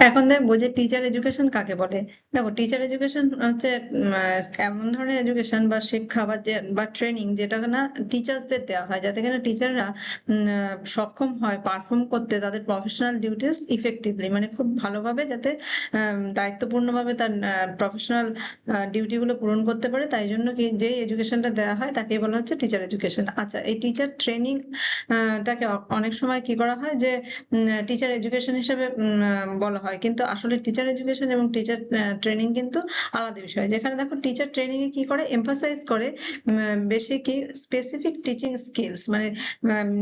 এখন দেখবো যে টিচার এডুকেশন কাকে বলে। দেখো, টিচার এডুকেশন হচ্ছে এমন ধরনের এডুকেশন বা শিক্ষা বা বা ট্রেনিং যেটা না টিচার্সদের দেওয়া হয়, যাতে কিনা টিচাররা সক্ষম হয় পারফর্ম করতে তাদের প্রফেশনাল ডিউটিস ইফেক্টিভলি, মানে খুব ভালোভাবে, যাতে দায়িত্বপূর্ণভাবে তার প্রফেশনাল ডিউটি গুলো পূরণ করতে পারে। তাই জন্য কি যে এডুকেশনটা দেওয়া হয় তাকে বলা হচ্ছে টিচার এডুকেশন। আচ্ছা, এই টিচার ট্রেনিং টাকে অনেক সময় কি করা হয় যে টিচার এডুকেশন হিসেবে বলা হয়, কিন্তু আসলে টিচার এডুকেশন এবং টিচার ট্রেনিং কিন্তু আলাদা বিষয়। যেখানে দেখো টিচার ট্রেনিং এ কি করে, এমফাসাইজ করে বেশি কি স্পেসিফিক টিচিং স্কিলস, মানে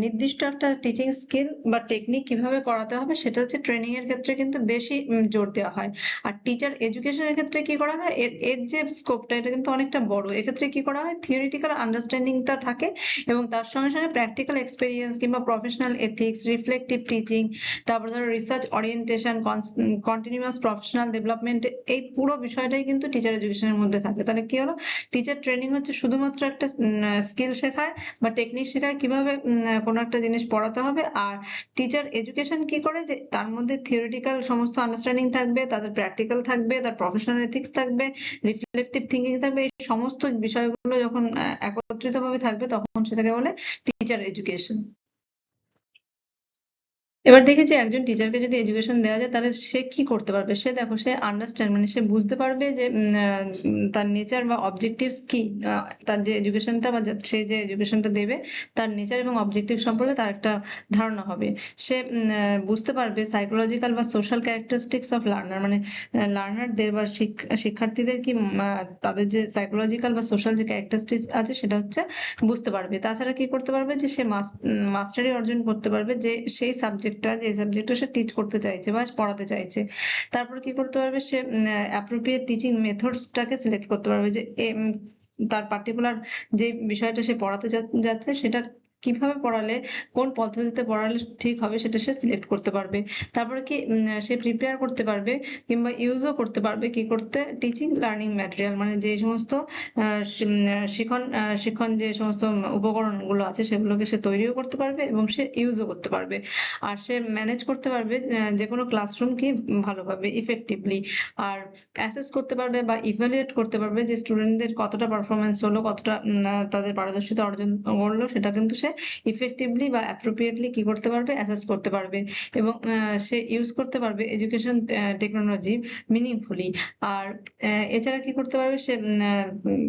নির্দিষ্ট একটা টিচিং স্কিল বা টেকনিক কিভাবে করাতে হবে সেটা হচ্ছে ট্রেনিং এর ক্ষেত্রে কিন্তু বেশি জোর দেওয়া হয়। আর টিচার এডুকেশনের ক্ষেত্রে কি করা হয়, এর এর যে স্কোপটা এটা কিন্তু অনেকটা বড়। এক্ষেত্রে কি করা হয়, থিওরিটিক্যাল আন্ডারস্ট্যান্ডিংটা থাকে এবং তার সঙ্গে সঙ্গে প্র্যাকটিক্যাল এক্সপেরিয়েন্স কিংবা প্রফেশনাল এথিক্স, রিফ্লেক্টিভ টিচিং, তারপর ধরো research orientation, continuous professional development, এই পুরো বিষয়টাই কিন্তু টিচার এডুকেশনের মধ্যে থাকে। তাহলে কি হলো, টিচার ট্রেনিং হচ্ছে শুধুমাত্র একটা স্কিল শেখায় বা টেকনিক শেখায় কিভাবে কোনো একটা জিনিস পড়াতে হবে। আর টিচার এডুকেশন কি করে, যে তার মধ্যে থিওরিটিক্যাল সমস্ত আন্ডারস্ট্যান্ডিং থাকবে, তাদের প্র্যাকটিক্যাল থাকবে, তার প্রফেশনাল এথিক্স থাকবে, রিফ্লেক্টিভ থিঙ্কিং থাকবে। এই সমস্ত বিষয়গুলো যখন একত্রিত ভাবে থাকবে তখন সেটাকে বলে টিচার এডুকেশন। এবার দেখি যে একজন টিচারকে যদি এডুকেশন দেওয়া যায় তাহলে সে কি করতে পারবে। সে দেখো, সে আন্ডারস্ট্যান্ড, মানে সে বুঝতে পারবে যে তার নেচার বা অবজেক্টিভস কি। তার যে এডুকেশনটা বা সে যে এডুকেশনটা দেবে তার নেচার এবং অবজেক্টিভ সম্পর্কে তার একটা ধারণা হবে। সে বুঝতে পারবে সাইকোলজিক্যাল বা সোশ্যাল ক্যারেক্টারিস্টিক্স অফ লার্নার, মানে লার্নারদের বা শিক্ষার্থীদের কি তাদের যে সাইকোলজিক্যাল বা সোশ্যাল যে ক্যারেক্টারিস্টিক্স আছে সেটা হচ্ছে বুঝতে পারবে। তাছাড়া কি করতে পারবে, যে সে মাস্টারি অর্জন করতে পারবে যে সেই সাবজেক্টটা, যে সাবজেক্টটা সে টিচ করতে চাইছে বা পড়াতে চাইছে। তারপর কি করতে পারবে, সে অ্যাপ্রোপ্রিয়েট টিচিং মেথডসটাকে সিলেক্ট করতে পারবে, যে তার পার্টিকুলার যে বিষয়টা সে পড়াতে যাচ্ছে সেটা কিভাবে পড়ালে, কোন পদ্ধতিতে পড়ালে ঠিক হবে সেটা সে সিলেক্ট করতে পারবে। তারপরে কি সে প্রিপেয়ার করতে পারবে কিংবা ইউজও করতে পারবে কি করতে, টিচিং লার্নিং ম্যাটেরিয়াল, মানে যে সমস্ত শিক্ষণ যে সমস্ত উপকরণগুলো আছে সেগুলোকে সে তৈরিও করতে পারবে এবং সে ইউজও করতে পারবে। আর সে ম্যানেজ করতে পারবে যে কোনো ক্লাসরুমকে ভালোভাবে ইফেক্টিভলি। আর অ্যাসেস করতে পারবে বা ইভ্যালুয়েট করতে পারবে যে স্টুডেন্টদের কতটা পারফরমেন্স হলো, কতটা তাদের পারদর্শিতা অর্জন করলো, সেটা কিন্তু সে ইফেক্টিভলি বা অ্যাপ্রোপ্রিয়েটলি কি করতে পারবে, অ্যাসেস করতে পারবে। এবং সে ইউজ করতে পারবে এডুকেশন টেকনোলজি মিনিংফুলি। আর এছাড়া কি করতে পারবে, সে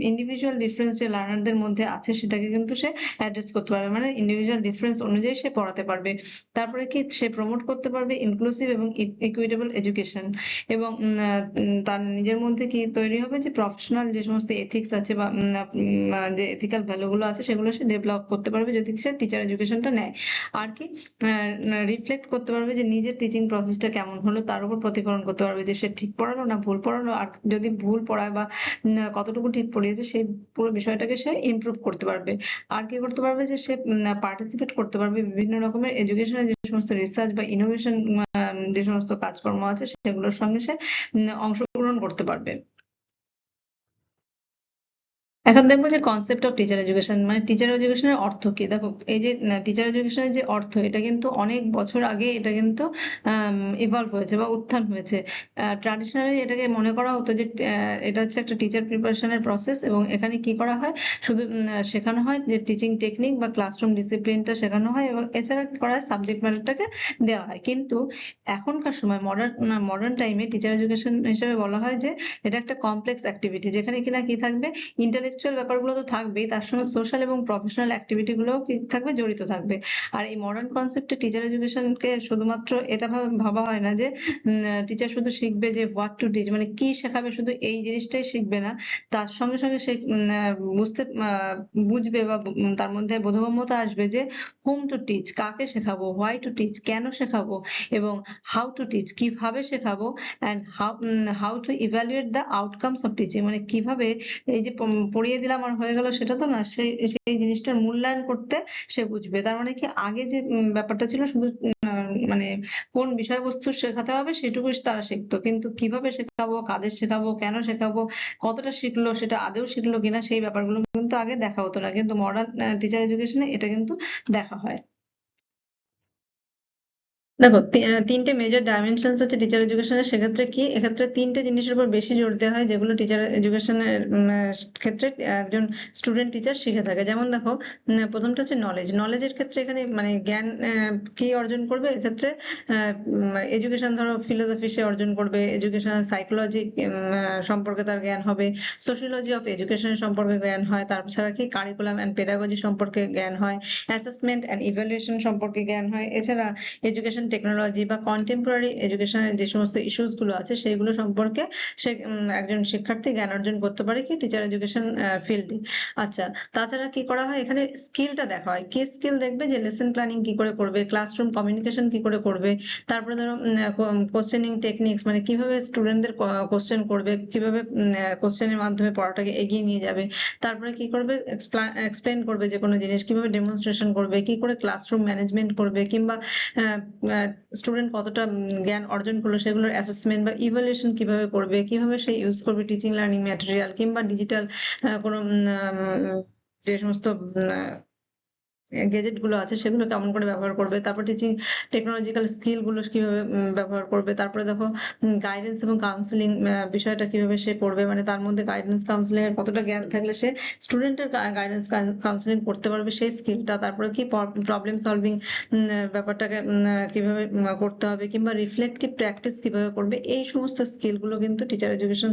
ইন্ডিভিজুয়াল ডিফারেন্স যে লার্নারদের মধ্যে আছে সেটাকে কিন্তু সে অ্যাড্রেস করতে পারবে, মানে ইন্ডিভিজুয়াল ডিফারেন্স অনুযায়ী সে পড়াতে পারবে। তারপরে কি সে প্রমোট করতে পারবে ইনক্লুসিভ এবং ইকুইটেবল এডুকেশন। এবং তার নিজের মধ্যে কি তৈরি হবে, যে প্রফেশনাল যে সমস্ত এথিক্স আছে বা যে এথিক্যাল ভ্যালু গুলো আছে সেগুলো সে ডেভেলপ করতে পারবে যদি সে টিচার এডুকেশনটা নেয়। আর কি রিফ্লেক্ট করতে পারবে যে নিজের টিচিং প্রসেসটা কেমন হলো, তার উপর প্রতিফলন করতে পারবে যে সে ঠিক পড়ালো না ভুল পড়ালো, আর যদি ভুল পড়ায় বা কতটুকু ঠিক পড়িয়েছে সেই পুরো বিষয়টাকে সে ইমপ্রুভ করতে পারবে। আর কি করতে পারবে, যে সে পার্টিসিপেট করতে পারবে বিভিন্ন রকমের এডুকেশনের যে সমস্ত রিসার্চ বা ইনোভেশন যে সমস্ত কাজকর্ম আছে সেগুলোর সঙ্গে সে অংশগ্রহণ করতে পারবে। এখন দেখবো যে কনসেপ্ট অফ টিচার এডুকেশন, মানে টিচার এডুকেশনের অর্থ কি। দেখো, এই যে টিচার এডুকেশনের যে অর্থ, এটা কিন্তু অনেক বছর আগে এটা কিন্তু ইভলভ হয়েছে বা উত্থান হয়েছে। ট্রাডিশনালি এটাকে মনে করা হতো যে এটা হচ্ছে একটা টিচার প্রিপারেশনের প্রসেস এবং এখানে কি করা হয়, শুধু শেখানো হয় যে টিচিং টেকনিক বা ক্লাসরুম ডিসিপ্লিনটা শেখানো হয় এবং এছাড়া কি করা হয়, সাবজেক্ট ম্যাটারটাকে দেওয়া হয়। কিন্তু এখনকার সময় মডার্ন টাইমে টিচার এডুকেশন হিসেবে বলা হয় যে এটা একটা কমপ্লেক্স অ্যাক্টিভিটি, যেখানে কিনা কি থাকবে, ইন্টেলেকচুয়াল ব্যাপারগুলো তো থাকবেই, তার সঙ্গে সোশ্যাল এবং প্রফেশনাল অ্যাক্টিভিটি গুলোও কি থাকবে, জড়িত থাকবে। আর এই মডার্ন কনসেপ্টে টিচার এডুকেশনকে শুধুমাত্র এটা ভাবা হয় না যে টিচার শুধু শিখবে যে হোয়াট টু টিচ, মানে কি শেখাবে শুধু এই জিনিসটাই শিখবে না, তার সঙ্গে সঙ্গে সে বুঝতে বুঝবে বা তার মধ্যে বোধগম্যতা আসবে যে হুম টু টিচ, কাকে শেখাবো, হোয়াই টু টিচ, কেন শেখাবো, এবং হাউ টু টিচ, কিভাবে শেখাবো, and how to evaluate the outcomes of teaching, মানে কিভাবে এই যে পড়িয়ে দিলাম আর হয়ে গেল সেটা তো না, সেই সেই জিনিসটার মূল্যায়ন করতে সে বুঝবে। তার মানে কি, আগে যে ব্যাপারটা ছিল শুধু মানে কোন বিষয়বস্তু শেখাতে হবে সেটুকু তারা শিখতো, কিন্তু কিভাবে শেখাবো, কাদের শেখাবো, কেন শেখাবো, কতটা শিখলো, সেটা আদৌ শিখলো কিনা, সেই ব্যাপারগুলো কিন্তু আগে দেখা হতো না, কিন্তু মডার্ন টিচার এডুকেশনে এটা কিন্তু দেখা হয়। দেখো তিনটে মেজর ডাইমেনশনস হচ্ছে টিচার এডুকেশনের। সেক্ষেত্রে কি, এক্ষেত্রে তিনটে জিনিসের উপর বেশি জোর দেওয়া হয় যেগুলো টিচার এডুকেশনের ক্ষেত্রে একজন স্টুডেন্ট টিচার শিখে থাকে। যেমন দেখো, প্রথমটা হচ্ছে নলেজ। নলেজের ক্ষেত্রে এখানে মানে জ্ঞান কি অর্জন করবে এক্ষেত্রে, এডুকেশন ধরো ফিলোসফি সে অর্জন করবে, এডুকেশন সাইকোলজি সম্পর্কে তার জ্ঞান হবে, সোশিওলজি অফ এডুকেশন সম্পর্কে জ্ঞান হয়, তাছাড়া কি কারিকুলাম এন্ড পেডাগজি সম্পর্কে জ্ঞান হয়, অ্যাসেসমেন্ট এন্ড ইভ্যালুয়েশন সম্পর্কে জ্ঞান হয়। এছাড়া এডুকেশন টেকনোলজি বা কন্টেম্পোরারি এডুকেশনের যে সমস্ত ইস্যুস গুলো আছে সেগুলো সম্পর্কে সে একজন শিক্ষার্থী জ্ঞান অর্জন করতে পারে কি টিচার এডুকেশন ফিল্ডে। আচ্ছা, তাছাড়া কি করা হয় এখানে স্কিলটা দেখা হয়। কি স্কিল দেখবে, যে লেসন প্ল্যানিং কি করে করবে, ক্লাসরুম কমিউনিকেশন কি করে করবে, তারপরে ধরো কোশ্চেনিং টেকনিক্স মানে কিভাবে স্টুডেন্টদের কোশ্চেন করবে, কিভাবে কোশ্চেনের মাধ্যমে পড়াটাকে এগিয়ে নিয়ে যাবে, তারপরে কি করবে এক্সপ্লেন করবে যে কোনো জিনিস, কিভাবে ডেমনস্ট্রেশন করবে, কি করে ক্লাসরুম ম্যানেজমেন্ট করবে, কিংবা স্টুডেন্ট কতটা জ্ঞান অর্জন করলো সেগুলোর অ্যাসেসমেন্ট বা ইভ্যালুয়েশন কিভাবে করবে, কিভাবে সে ইউজ করবে টিচিং লার্নিং ম্যাটেরিয়াল কিংবা ডিজিটাল কোনো যে সমস্ত গ্যাজেট গুলো আছে সেগুলো কেমন করে ব্যবহার করবে, তারপর টিচিং টেকনোলজিক্যাল স্কিল গুলো কিভাবে ব্যবহার করবে, তারপরে দেখো গাইডেন্স এবং কাউন্সিলিং বিষয়টা কিভাবে সে করবে, মানে তার মধ্যে গাইডেন্স কাউন্সিলিং এর কতটা জ্ঞান থাকলে সে স্টুডেন্টের গাইডেন্স কাউন্সিলিং করতে পারবে সেই স্কিলটা, তারপরে কি প্রবলেম সলভিং ব্যাপারটাকে কিভাবে করতে হবে, কিংবা রিফ্লেক্টিভ প্র্যাকটিস কিভাবে করবে, এই সমস্ত স্কিল গুলো কিন্তু টিচার এডুকেশন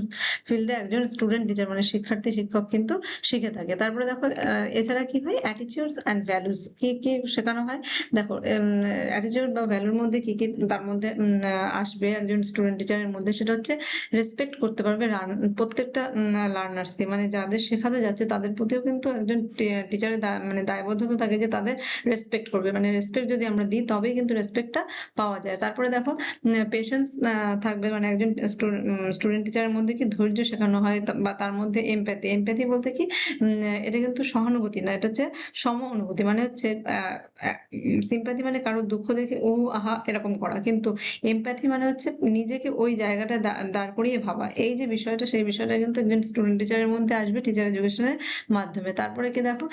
ফিল্ডে একজন স্টুডেন্ট টিচার মানে শিক্ষার্থী শিক্ষক কিন্তু শিখে থাকে। তারপরে দেখো এছাড়া কি হয়, অ্যাটিটিউডস এন্ড ভ্যালুস কি কি শেখানো হয়। দেখো অ্যাটিটিউড বা ভ্যালুর মধ্যে কি কি তার মধ্যে আসবে একজন স্টুডেন্ট টিচারের মধ্যে, সেটা হচ্ছে রেসপেক্ট করতে পারবে প্রত্যেকটা লার্নার্স কে, মানে যাদের শেখাতে যাচ্ছে তাদের প্রতিও কিন্তু একজন টিচারের মানে দায়বদ্ধতা থাকে যে তাদের রেসপেক্ট করবে, মানে রেসপেক্ট যদি আমরা দিই তবেই কিন্তু রেসপেক্টটা পাওয়া যায়। তারপরে দেখো পেশেন্স থাকবে, মানে একজন স্টুডেন্ট টিচারের মধ্যে কি ধৈর্য শেখানো হয়, বা তার মধ্যে এমপ্যাথি। এমপ্যাথি বলতে কি, এটা কিন্তু সহানুভূতি না, এটা হচ্ছে সম অনুভূতি। মানে হচ্ছে সিম্প্যাথি মানে কারোর দুঃখ দেখে ও আহা এরকম করা, কিন্তু এমপ্যাথি মানে হচ্ছে নিজেকে ওই জায়গাটা দাঁড় করিয়ে ভাবা। এই যে বিষয়টা, সেই বিষয়টা কিন্তু একজন স্টুডেন্ট টিচারের মধ্যে আসবে টিচার এডুকেশনের মাধ্যমে। তারপরে কি দেখো,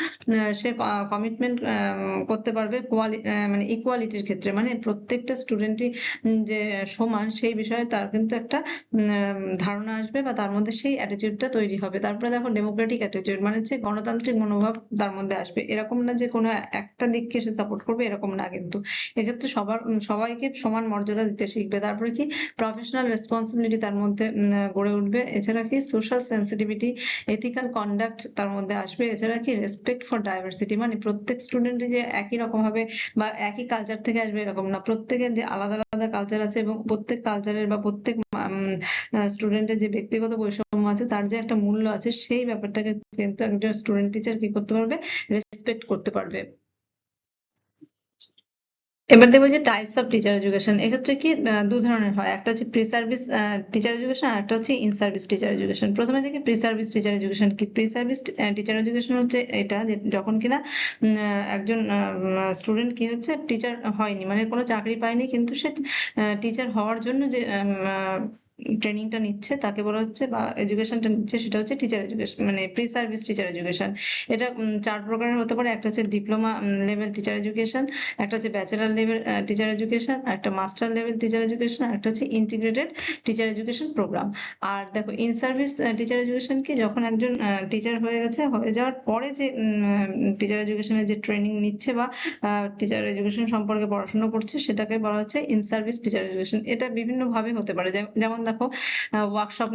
সে কমিটমেন্ট করতে পারবে মানে ইকুয়ালিটির ক্ষেত্রে, মানে প্রত্যেকটা স্টুডেন্টই যে সমান সেই বিষয়ে তার কিন্তু একটা ধারণা আসবে, বা তার মধ্যে সেই অ্যাটিটিউডটা তৈরি হবে। তারপরে দেখো ডেমোক্রেটিক অ্যাটিটিউড, মানে হচ্ছে গণতান্ত্রিক মনোভাব তার মধ্যে আসবে। এরকম না যে কোনো একটা দিককে সে সাপোর্ট করবে, এরকম না, কিন্তু এক্ষেত্রে সবাইকে সমান মর্যাদা দিতে শিখবে। তারপরে কি প্রফেশনাল রেসপন্সিবিলিটি তার মধ্যে গড়ে উঠবে। এছাড়া কি সোশ্যাল সেন্সিটিভিটি, এথিক্যাল কন্ডাক্ট তার মধ্যে আসবে। এছাড়া কি রেসপেক্ট ফর ডাইভার্সিটি, মানে প্রত্যেক স্টুডেন্ট যে একই রকম হবে বা একই কালচার থেকে আসবে এরকম না, প্রত্যেকের যে আলাদা আলাদা কালচার আছে এবং প্রত্যেক কালচারের বা প্রত্যেক স্টুডেন্টের যে ব্যক্তিগত বৈষম্য আছে তার যে একটা মূল্য আছে, সেই ব্যাপারটাকে কিন্তু একজন স্টুডেন্ট টিচার কি করতে পারবে, রেসপেক্ট করতে পারবে। এবার দেখবো যে টাইপস অফ টিচার এডুকেশন। এক্ষেত্রে কি দু ধরনের হয়, একটা হচ্ছে প্রি সার্ভিস টিচার এডুকেশন আর একটা হচ্ছে ইন সার্ভিস টিচার এডুকেশন। প্রথমে দেখি প্রি সার্ভিস টিচার এডুকেশন কি। প্রি সার্ভিস টিচার এডুকেশন হচ্ছে এটা যে যখন কিনা একজন স্টুডেন্ট কি হচ্ছে টিচার হয়নি, মানে কোনো চাকরি পায়নি, কিন্তু সে টিচার হওয়ার জন্য যে ট্রেনিংটা নিচ্ছে তাকে বলা হচ্ছে, বা এডুকেশনটা নিচ্ছে সেটা হচ্ছে টিচার এডুকেশন, মানে প্রি সার্ভিস টিচার এডুকেশন। এটা 4 প্রকারের হতে পারে। একটা হচ্ছে ডিপ্লোমা লেভেল টিচার এডুকেশন, একটা হচ্ছে ব্যাচেলার লেভেল টিচার এডুকেশন, একটা মাস্টার লেভেল টিচার এডুকেশন, একটা হচ্ছে ইন্টিগ্রেটেড টিচার এডুকেশন প্রোগ্রাম। আর দেখো ইন সার্ভিস টিচার এডুকেশন কি, যখন একজন টিচার হয়ে গেছে, হয়ে যাওয়ার পরে যে টিচার এডুকেশনের যে ট্রেনিং নিচ্ছে বা টিচার এডুকেশন সম্পর্কে পড়াশোনা করছে সেটাকে বলা হচ্ছে ইন সার্ভিস টিচার এডুকেশন। এটা বিভিন্ন ভাবে হতে পারে, যেমন দেখো ওয়ার্কশপ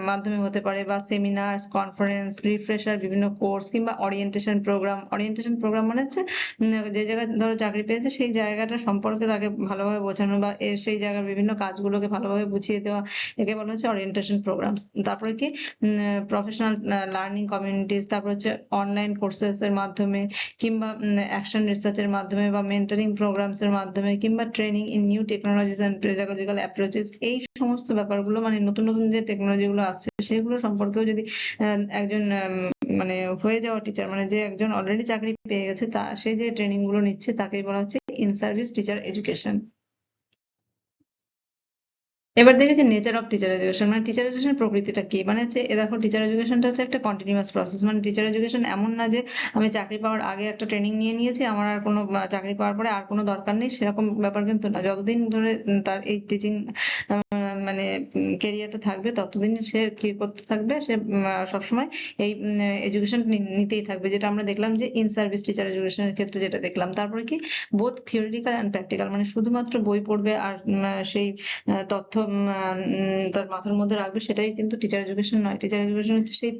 মাধ্যমে হতে পারে, বা সেমিনার, কনফারেন্স, রিফ্রেশার, বিভিন্ন কোর্স, কিংবা ওরিয়েন্টেশন প্রোগ্রাম। ওরিয়েন্টেশন প্রোগ্রাম মানে হচ্ছে যে জায়গায় ধরো চাকরি পেয়েছে সেই জায়গাটা সম্পর্কে তাকে ভালোভাবে বোঝানো, বা সেই জায়গার বিভিন্ন কাজগুলোকে ভালোভাবে বুঝিয়ে দেওয়া, একে বলা হচ্ছে ওরিয়েন্টেশন প্রোগ্রামস। তারপরে কি প্রফেশনাল লার্নিং কমিউনিটিস, তারপর হচ্ছে অনলাইন কোর্সেস এর মাধ্যমে, কিংবা অ্যাকশন রিসার্চ এর মাধ্যমে, বা মেন্টরিং প্রোগ্রামস এর মাধ্যমে, কিংবা training in new technologies and pedagogical approaches. এই সমস্ত ব্যাপারগুলো, মানে নতুন নতুন যে টেকনোলজি গুলো আসছে সেগুলো সম্পর্কেও যদি একজন মানে হয়ে যাওয়া টিচার, মানে যে একজন অলরেডি চাকরি পেয়ে গেছে তা সে যে ট্রেনিং গুলো নিচ্ছে তাকেই বলা হচ্ছে ইন সার্ভিস টিচার এডুকেশন। এবার দেখেছি নেচার অফ টিচার এডুকেশন, মানে টিচার এডুকেশনের প্রকৃতিটা কি, মানে হচ্ছে এ দেখো টিচার এডুকেশনটা হচ্ছে একটা কন্টিনিউয়াস প্রসেস। মানে টিচার এডুকেশন এমন না যে আমি চাকরি পাওয়ার আগে একটা ট্রেনিং নিয়ে নিয়েছি, আমার আর কোনো চাকরি পাওয়ার পরে আর কোনো দরকার নেই, সেরকম ব্যাপার কিন্তু না। যতদিন ধরে তার এই টিচিং মানে কেরিয়ারটা থাকবে ততদিন সে কি করতে থাকবে, সে সবসময় এই এডুকেশন নিতেই থাকবে, যেটা আমরা দেখলাম যে ইন সার্ভিস টিচার এডুকেশনের ক্ষেত্রে যেটা দেখলাম। তারপরে কি বোথ থিওরিটিক্যাল অ্যান্ড প্র্যাকটিক্যাল, মানে শুধুমাত্র বই পড়বে আর সেই তথ্য তার মাথার মধ্যে রাখবে, সেটাই কিন্তু টিচার এডুকেশন নয়। টিচার এডুকেশন হচ্ছে সেই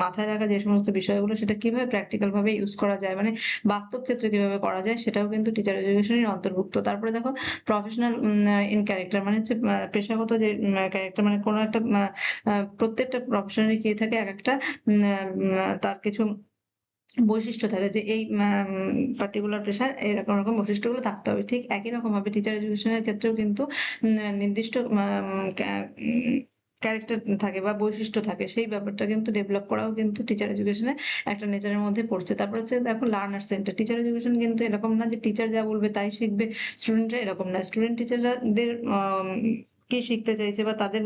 মাথায় রাখা যে সমস্ত বিষয়গুলো, সেটা কিভাবে প্র্যাকটিক্যাল ভাবে ইউজ করা যায়, মানে বাস্তব ক্ষেত্রে কিভাবে করা যায়, সেটাও কিন্তু টিচার এডুকেশনের অন্তর্ভুক্ত। তারপরে দেখো প্রফেশনাল ইন ক্যারেক্টার, মানে হচ্ছে পেশাগত যে ক্যারেক্টার, মানে কোনো একটা প্রত্যেকটা প্রফেশনালি কি থাকে, এক একটা তার কিছু বৈশিষ্ট্য থাকে যে এই পার্টিকুলার পেশার এরকম রকম বৈশিষ্ট্যগুলো থাকতে হবে। ঠিক একই রকম ভাবে টিচার এডুকেশনের ক্ষেত্রেও কিন্তু নির্দিষ্ট ক্যারেক্টার থাকে বা বৈশিষ্ট্য থাকে, সেই ব্যাপারটা কিন্তু ডেভেলপ করাও কিন্তু টিচার এডুকেশনের একটা নেচারের মধ্যে পড়ছে। তারপর হচ্ছে দেখো লার্নার সেন্টার টিচার এডুকেশন, কিন্তু এরকম না যে টিচার যা বলবে তাই শিখবে স্টুডেন্টরা, এরকম না। স্টুডেন্ট টিচারদের কি শিখতে চাইছে বা তাদের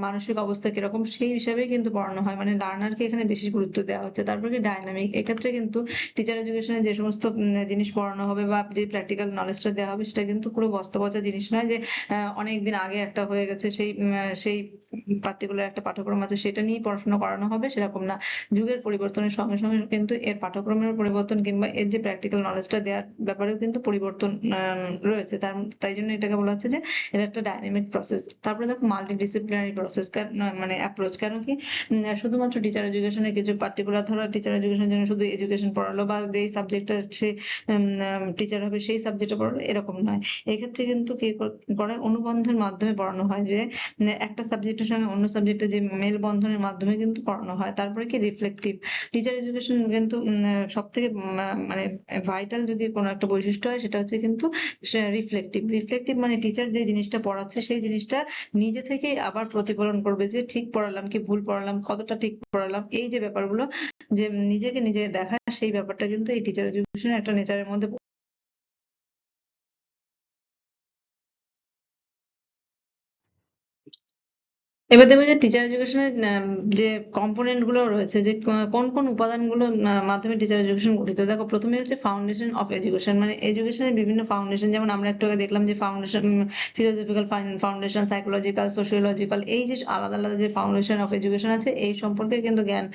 মানসিক অবস্থা কিরকম, সেই হিসাবেই কিন্তু পড়ানো হয়, মানে লার্নারকে এখানে বেশি গুরুত্ব দেওয়া হচ্ছে। তারপর কি ডাইনামিক, এক্ষেত্রে কিন্তু টিচার এডুকেশনে যে সমস্ত জিনিস পড়ানো হবে বা যে প্র্যাকটিক্যাল নলেজটা দেওয়া হবে, সেটা কিন্তু পুরো বস্তা পচা জিনিস নয় যে অনেকদিন আগে একটা হয়ে গেছে, সেই পার্টিকুলার একটা পাঠ্যক্রম আছে সেটা নিয়েই পড়াশোনা করানো হবে, সেরকম না। যুগের পরিবর্তনের সঙ্গে সঙ্গে কিন্তু এর পাঠ্যক্রমের পরিবর্তন কিংবা এর যে প্র্যাকটিক্যাল নলেজটা দেওয়ার ব্যাপারেও কিন্তু পরিবর্তন রয়েছে। তাই জন্য এটাকে বলা হচ্ছে যে এটা একটা ডাইনামিক প্রসেস। তারপরে দেখো মাল্টি ডিসিপ্লিনারি প্রসেস, মানে অ্যাপ্রোচ। কেন কি শুধুমাত্র টিচার এডুকেশনের কিছু পার্টিকুলার, ধরো টিচার এডুকেশনের জন্য শুধু এডুকেশন পড়ালো বা যেই সাবজেক্টটা সে টিচার হবে সেই সাবজেক্টে পড়ালো, এরকম নয়। এক্ষেত্রে কিন্তু কি করে অনুবন্ধের মাধ্যমে পড়ানো হয়, যে একটা সাবজেক্টের সঙ্গে অন্য সাবজেক্টের যে মেল বন্ধনের মাধ্যমে কিন্তু পড়ানো হয়। তারপরে কি রিফ্লেক্টিভ টিচার এডুকেশন কিন্তু সব থেকে মানে ভাইটাল যদি কোনো একটা বৈশিষ্ট্য হয়, সেটা হচ্ছে কিন্তু রিফ্লেক্টিভ। রিফ্লেক্টিভ মানে টিচার যে জিনিসটা পড়াচ্ছে সেই জিনিসটা নিজে থেকেই আবার প্রতিফলন করবে, যে ঠিক পড়ালাম কি ভুল পড়ালাম, কতটা ঠিক পড়ালাম, এই যে ব্যাপারগুলো যে নিজেকে নিজে দেখা, সেই ব্যাপারটা কিন্তু এই টিচার এডুকেশনের একটা নেচারের মধ্যে। এবার দেখবে যে টিচার এডুকেশনের যে কম্পোনেন্ট গুলো রয়েছে, যে কোন কোন উপাদানগুলোর মাধ্যমে টিচার এডুকেশন গঠিত। দেখো প্রথমে হচ্ছে ফাউন্ডেশন অফ এডুকেশন, মানে এডুকেশনের বিভিন্ন ফাউন্ডেশন, যেমন আমরা একটু আগে দেখলাম যে foundation philosophical foundation, psychological, sociological, এই যে আলাদা আলাদা যে ফাউন্ডেশন অফ এডুকেশন আছে, এই সম্পর্কে কিন্তু জ্ঞান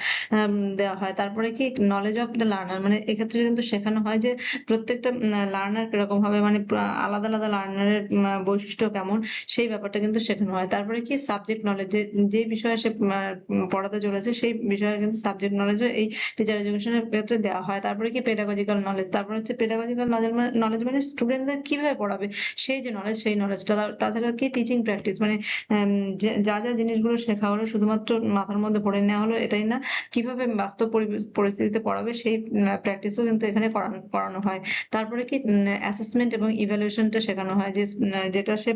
দেওয়া হয়। তারপরে কি নলেজ অফ দ্য লার্নার, মানে এক্ষেত্রে কিন্তু শেখানো হয় যে প্রত্যেকটা লার্নার কিরকম হবে, মানে আলাদা আলাদা লার্নারের বৈশিষ্ট্য কেমন, সেই ব্যাপারটা কিন্তু শেখানো হয়। তারপরে কি সাবজেক্ট নলেজ, যে বিষয়ে সে পড়াতে চলেছে সেই বিষয়ে কিন্তু সাবজেক্ট নলেজও এই টিচার এডুকেশনের ক্ষেত্রে দেওয়া হয়। তারপরে কি পেডাগজিক্যাল নলেজ, তারপরে হচ্ছে পেডাগজিক্যাল নলেজ মানে স্টুডেন্টদের কিভাবে পড়াবে সেই যে নলেজ, সেই নলেজটা। তাছাড়া কি টিচিং প্র্যাকটিস, মানে যা যা জিনিসগুলো শেখা হলো শুধুমাত্র মাথার মধ্যে পড়ে নেওয়া হলো এটাই না, কিভাবে বাস্তব পরিস্থিতিতে পড়াবে সেই প্র্যাকটিসও কিন্তু এখানে করানো হয়। তারপরে কি অ্যাসেসমেন্ট এবং ইভ্যালুয়েশনটা শেখানো হয়, যে যেটা সে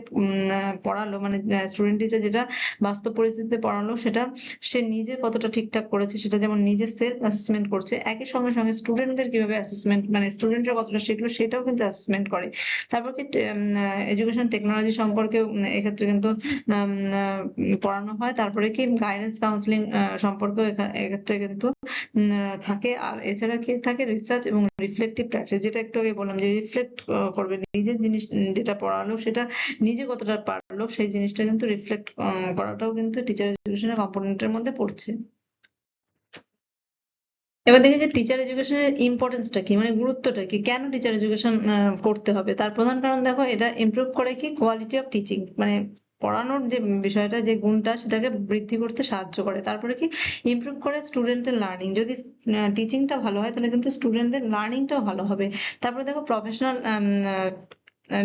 পড়ালো, মানে স্টুডেন্ট টিচার যেটা বাস্তব পরিস্থিতিতে পড়ালো, সেটা সে নিজে কতটা ঠিকঠাক করেছে, সেটা যেমন নিজে সেলফ অ্যাসেসমেন্ট করছে, একই সঙ্গে সঙ্গে স্টুডেন্টদের কিভাবে অ্যাসেসমেন্ট, মানে স্টুডেন্টরা কতটা শিখলো সেটাও কিন্তু অ্যাসেসমেন্ট করে। তারপর কি এডুকেশন টেকনোলজি সম্পর্কে এক্ষেত্রে কিন্তু পড়ানো হয়। তারপরে কি গাইডেন্স কাউন্সিলিং সম্পর্কেও এক্ষেত্রে কিন্তু থাকে। আর এছাড়া কি থাকে রিসার্চ এবং রিফ্লেক্টিভ প্র্যাকটিস, যেটা একটু আগে বললাম যে রিফ্লেক্ট করবে নিজের জিনিস, যেটা পড়ালো সেটা নিজে কতটা পারলো সেই জিনিসটা কিন্তু রিফ্লেক্ট করাটাও কিন্তু টিচার এডুকেশনের কম্পোনেন্টের মধ্যে পড়ছে। এবার দেখি যে টিচার এডুকেশনের ইম্পর্টেন্সটা কি, মানে গুরুত্বটা কি, কেন টিচার এডুকেশন করতে হবে। তার প্রধান কারণ দেখো, এটা ইমপ্রুভ করে কি কোয়ালিটি অফ টিচিং, মানে পড়ানোর যে বিষয়টা, যে গুণটা, সেটাকে বৃদ্ধি করতে সাহায্য করে। তারপরে কি ইমপ্রুভ করে স্টুডেন্টের লার্নিং, যদি টিচিংটা ভালো হয় তাহলে কিন্তু স্টুডেন্টদের লার্নিংটাও ভালো হবে। তারপরে দেখো প্রফেশনাল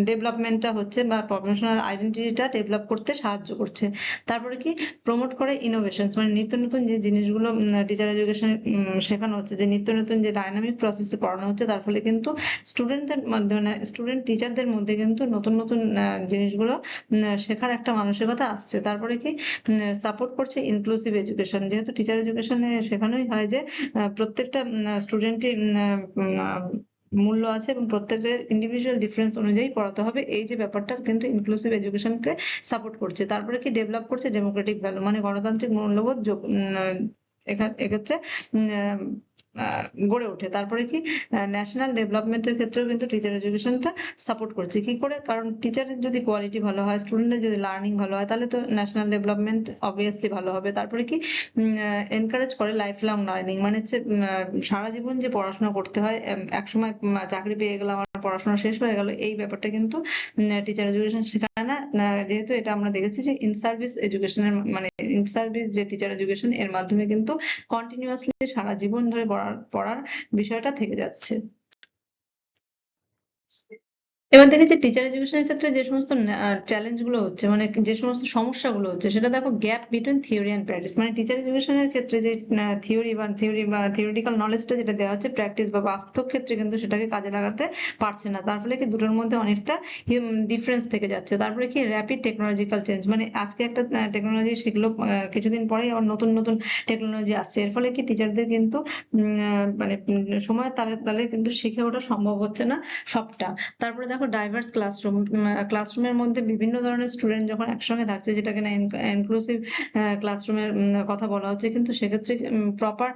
ডেভেলপমেন্টটা হচ্ছে বা প্রফেশনাল আইডেন্টিটিটা ডেভেলপ করতে সাহায্য করছে। তারপরে কি প্রমোট করে ইনোভেশনস, মানে নিত্য নতুন যে জিনিসগুলো টিচার এডুকেশন শেখানো হচ্ছে, যে নিত্য নতুন যে ডাইনামিক প্রসেসে পড়ানো হচ্ছে, তার ফলে কিন্তু স্টুডেন্টদের মাধ্যমে, স্টুডেন্ট টিচারদের মধ্যে কিন্তু নতুন নতুন জিনিসগুলো শেখার একটা মানসিকতা আসছে। তারপরে কি সাপোর্ট করছে ইনক্লুসিভ এডুকেশন, যেহেতু টিচার এডুকেশনে শেখানোই হয় যে প্রত্যেকটা স্টুডেন্টই মূল্য আছে এবং প্রত্যেকের ইন্ডিভিজুয়াল ডিফারেন্স অনুযায়ী পড়াতে হবে, এই যে ব্যাপারটা কিন্তু ইনক্লুসিভ এডুকেশনকে সাপোর্ট করছে। তারপরে কি ডেভেলপ করছে ডেমোক্রেটিক ভ্যালু, মানে গণতান্ত্রিক মূল্যবোধ এক্ষেত্রে গড়ে ওঠে। তারপরে কি ন্যাশনাল ডেভেলপমেন্টের ক্ষেত্রেও কিন্তু টিচার এডুকেশনটা সাপোর্ট করছে। কি করে? কারণ টিচারের যদি কোয়ালিটি ভালো হয়, স্টুডেন্টের যদি লার্নিং ভালো হয়, তাহলে তো ন্যাশনাল ডেভেলপমেন্ট অবভিয়াসলি ভালো হবে। তারপরে কি এনকারেজ করে লাইফ লং লার্নিং, মানে হচ্ছে সারা জীবন যে পড়াশোনা করতে হয়, একসময় চাকরি পেয়ে গেলাম আর পড়াশোনা শেষ হয়ে গেল, এই ব্যাপারটা কিন্তু টিচার এডুকেশন শেখায় না। যেহেতু এটা আমরা দেখেছি যে ইন সার্ভিস এডুকেশনের, মানে ইন সার্ভিস যে টিচার এডুকেশন, এর মাধ্যমে কিন্তু কন্টিনিউয়াসলি সারা জীবন ধরে পড়ার বিষয়টা থেকে যাচ্ছে। এবার দেখেছি টিচার এডুকেশনের ক্ষেত্রে যে সমস্ত চ্যালেঞ্জ গুলো হচ্ছে, মানে যে সমস্ত সমস্যাগুলো হচ্ছে, সেটা দেখো gap between theory and practice. মানে টিচার এডুকেশনের ক্ষেত্রে যে থিওরি বা থিওরিটিক্যাল নলেজটা যেটা দেওয়া হচ্ছে, প্র্যাকটিস বা বাস্তব ক্ষেত্রে কিন্তু সেটাকে কাজে লাগাতে পারছে না। তার ফলে কি দুটোর মধ্যে অনেকটা ডিফারেন্স থেকে যাচ্ছে। তারপরে কি র্যাপিড টেকনোলজিক্যাল চেঞ্জ, মানে আজকে একটা টেকনোলজি শিখলো, কিছুদিন পরেই আবার নতুন নতুন টেকনোলজি আসছে। এর ফলে কি টিচারদের কিন্তু মানে সময়ের তালে তালে কিন্তু শিখে ওঠা সম্ভব হচ্ছে না সবটা। তারপরে দেখো ডাইভার্স ক্লাসরুম, ক্লাসরুমের মধ্যে বিভিন্ন ধরনের স্টুডেন্ট যখন একসঙ্গে থাকছে, যেটাকে না ইনক্লুসিভ ক্লাসরুমের কথা বলা হচ্ছে, কিন্তু সেক্ষেত্রে প্রপার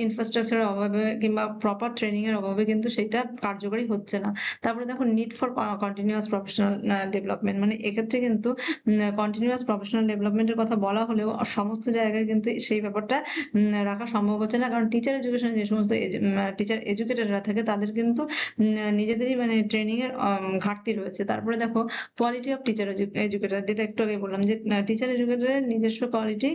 ইনফ্রাস্ট্রাকচারের অভাবে কিংবা প্রপার ট্রেনিং এর অভাবে কিন্তু সেটা কার্যকরী হচ্ছে না। তারপরে দেখো need for continuous professional development, মানে এক্ষেত্রে কিন্তু কন্টিনিউয়াস প্রফেশনাল ডেভেলপমেন্টের কথা বলা হলেও সমস্ত জায়গায় কিন্তু সেই ব্যাপারটা রাখা সম্ভব হচ্ছে না। কারণ টিচার এডুকেশনে যে সমস্ত টিচার এডুকেটররা থাকে, তাদের কিন্তু নিজেদেরই মানে ট্রেনিং এর ঘাটতি রয়েছে। তারপরে দেখো কোয়ালিটি অফ টিচার এডুকেটর, যেটা একটু আগে বললাম যে টিচার এডুকেটরের নিজস্ব কোয়ালিটি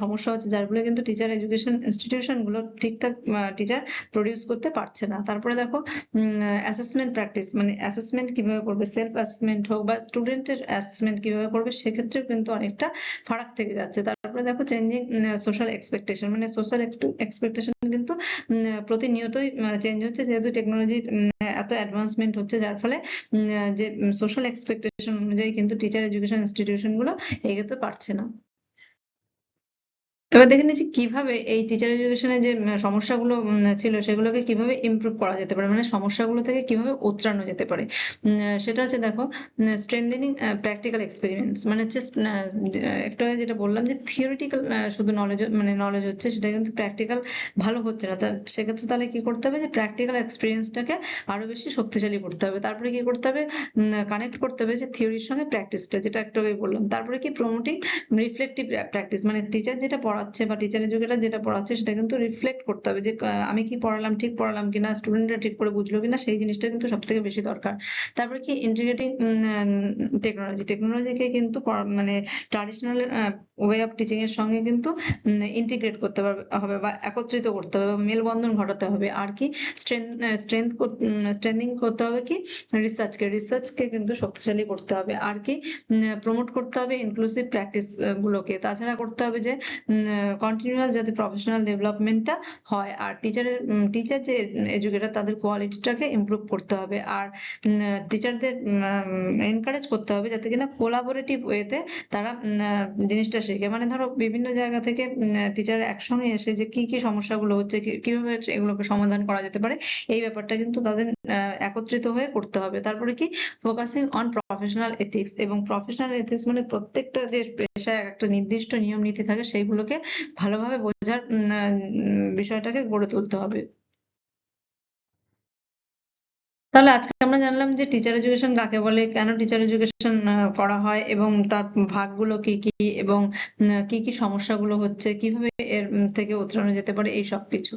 সমস্যা হচ্ছে, যার ফলে কিন্তু টিচার এডুকেশন ইনস্টিটিউশন গুলো ঠিকঠাক টিচার প্রডিউস করতে পারছে না। তারপরে দেখো অ্যাসেসমেন্ট প্র্যাকটিস, মানে অ্যাসেসমেন্ট কিভাবে করবে, সেলফ অ্যাসেসমেন্ট হোক বা স্টুডেন্টের অ্যাসেসমেন্ট কিভাবে করবে, সেক্ষেত্রেও কিন্তু অনেকটা ফারাক থেকে যাচ্ছে। তারপরে দেখো চেঞ্জিং সোশ্যাল এক্সপেকটেশন, মানে সোশ্যাল এক্সপেকটেশন কিন্তু প্রতিনিয়তই চেঞ্জ হচ্ছে, যেহেতু টেকনোলজি এত অ্যাডভান্সমেন্ট হচ্ছে, যার ফলে যে সোশ্যাল এক্সপেকটেশন অনুযায়ী কিন্তু টিচার এডুকেশন ইনস্টিটিউশন গুলো এগোতে পারছে না। এবার দেখে নিচ্ছি কিভাবে এই টিচার এডুকেশনে যে সমস্যাগুলো ছিল, সেগুলোকে কিভাবে ইমপ্রুভ করা যেতে পারে, মানে সমস্যাগুলো থেকে কিভাবে উতরানো যেতে পারে। সেটা হচ্ছে দেখো স্ট্রেংথেনিং প্র্যাকটিক্যাল এক্সপেরিমেন্টস, মানে হচ্ছে একটু আগে যেটা বললাম যে থিওরিটিক্যাল শুধু নলেজ, মানে নলেজ হচ্ছে, সেটা কিন্তু প্র্যাকটিক্যাল ভালো হচ্ছে না। সেক্ষেত্রে তাহলে কি করতে হবে, যে প্র্যাকটিক্যাল এক্সপিরিয়েন্সটাকে আরো বেশি শক্তিশালী করতে হবে। তারপরে কি করতে হবে, কানেক্ট করতে হবে যে থিওরির সঙ্গে প্র্যাকটিসটা, যেটা একটু আগে বললাম। তারপরে কি প্রমোটিং রিফ্লেক্টিভ প্র্যাকটিস, মানে টিচার যেটা পড়াচ্ছে বা টিচার এডুকেটর যেটা পড়াচ্ছে, সেটা কিন্তু রিফ্লেক্ট করতে হবে যে আমি কি পড়ালাম, ঠিক পড়ালাম কিনা, স্টুডেন্টরা ঠিক করে বুঝলো কিনা, সেই জিনিসটা কিন্তু সব থেকে বেশি দরকার। তারপরে কি ইন্টিগ্রেটিং টেকনোলজিকে কিন্তু মানে ট্রাডিশনাল ওয়ে অফ টিচিং এর সঙ্গে কিন্তু ইন্টিগ্রেট করতে হবে বা একত্রিত করতে হবে বা মেলবন্ধন ঘটাতে হবে। আর কি স্ট্রেন্থেনিং করতে হবে কি রিসার্চকে কিন্তু শক্তিশালী করতে হবে। আর কি প্রমোট করতে হবে ইনক্লুসিভ প্র্যাকটিস গুলোকে। তাছাড়া করতে হবে যে কন্টিনিউয়াস যাতে প্রফেশনাল ডেভেলপমেন্টটা হয়। আর টিচার যে এডুকেটর, তাদের কোয়ালিটিটাকে ইমপ্রুভ করতে হবে। আর টিচারদের এনকারেজ করতে হবে যাতে কিনা কোলাবোরেটিভ ওয়েতে তারা জিনিসটা শেখে। মানে ধরো বিভিন্ন জায়গা থেকে টিচার একসঙ্গে এসে যে কি কি সমস্যাগুলো হচ্ছে, কিভাবে এগুলোকে সমাধান করা যেতে পারে, এই ব্যাপারটা কিন্তু তাদের একত্রিত হয়ে করতে হবে। তারপরে কি ফোকাসিং অন প্রফেশনাল এথিক্স, এবং প্রফেশনাল এথিক্স মানে প্রত্যেকটা যে পেশায় একটা নির্দিষ্ট নিয়ম নীতি থাকে, সেইগুলোকে ভালোভাবে বোঝার বিষয়টাকে গড়ে তুলতে হবে। তাহলে আজকে আমরা জানলাম যে টিচার এডুকেশন কাকে বলে, কেন টিচার এডুকেশন করা হয়, এবং তার ভাগগুলো কি কি, এবং কি কি সমস্যাগুলো হচ্ছে, কিভাবে এর থেকে উতরানো যেতে পারে, এই সব কিছু।